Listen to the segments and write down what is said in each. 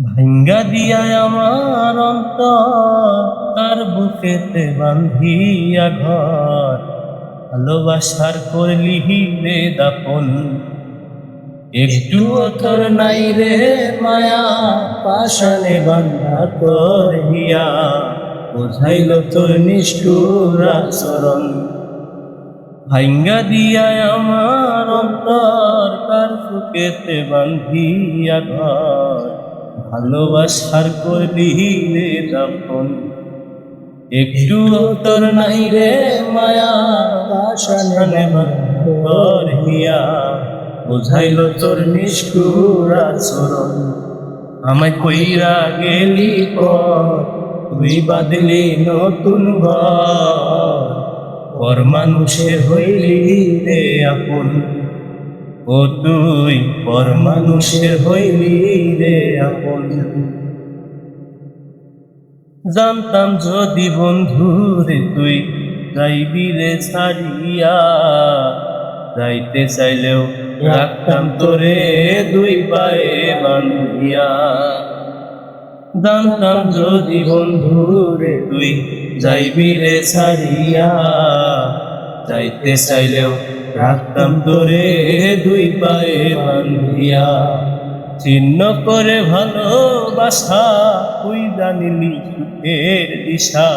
ভাঙ্গা দিয়া আমার অন্তর তার বুকেতে বান্ধিয়া ঘর, ভালোবাসার করলি রে দাপন। একটুও তোর নাই রে মায়া, পাশানে বান্ধা তোর হিয়া, বোঝাইল তোর নিষ্ঠুর আচরণ। ভাঙ্গা দিয়া আমার অন্তর তার বুকেতে বান্ধিয়া ঘর, ভালোবাসার করলি রে দাপন। একটু তোর নাই রে মায়া, পাশানে তোর হিয়া, বোঝাইল তোর নিষ্ঠুর আচরণ। আমায় কইরা গেলি পর, তুই বাঁধলি নতুন ঘর, পর মানুষের হইলি রে আপন। ও তুই পর মানুষের হইলি রে আপন। জানতাম যদি বন্ধু রে তুই যাইবি রে ছাড়িয়া, যাইতে চাইলেও রাখতাম তোরে দুই পায়ে বান্ধিয়া। জানতাম যদি বন্ধু রে তুই যাইবি রে ছাড়িয়া, যাইতে চাইলেও রাখতাম তোরে দুই পায়ে বান্ধিয়া। ছিন্ন করে ভালোবাসা তুই জানিলি সুখের দিশা,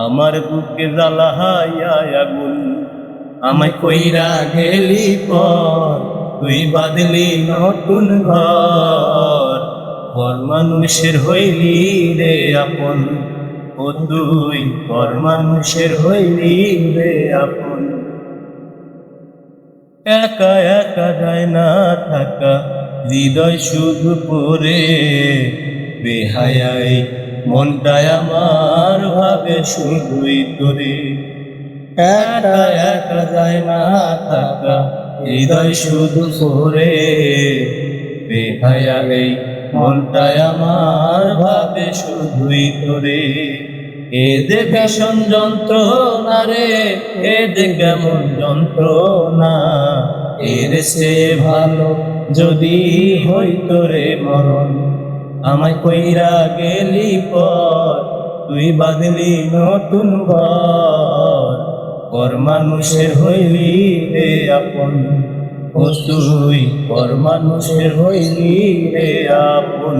আমার বুকে জ্বালাইয়া আগুন। আমায় কইরা গেলি পর, তুই বাঁধলি নতুন ঘর, পর মানুষের হইলি রে আপন। ও তুই পর মানুষের হইলি রে আপন। একা একা যায় না থাকা, হৃদয় শুধু পড়ে বেহায়াই মনটায় আমার ভাবে শুধুই তোরে। একা একা যায় না থাকা, হৃদয় শুধু পড়ে বেহায়াই মনটায় আমার ভাবে শুধুই তোরে। এ যে ভীষণ যন্ত্রণা রে, এ যে কেমন যন্ত্রণা, এর চেয়ে ভালো যদি হইতো রে মরণ। আমায় কইরা গেলি পর, তুই বাঁধলি নতুন ঘর, পর মানুষের হইলি রে আপন। ও তুই পর মানুষের হইলি রে আপন।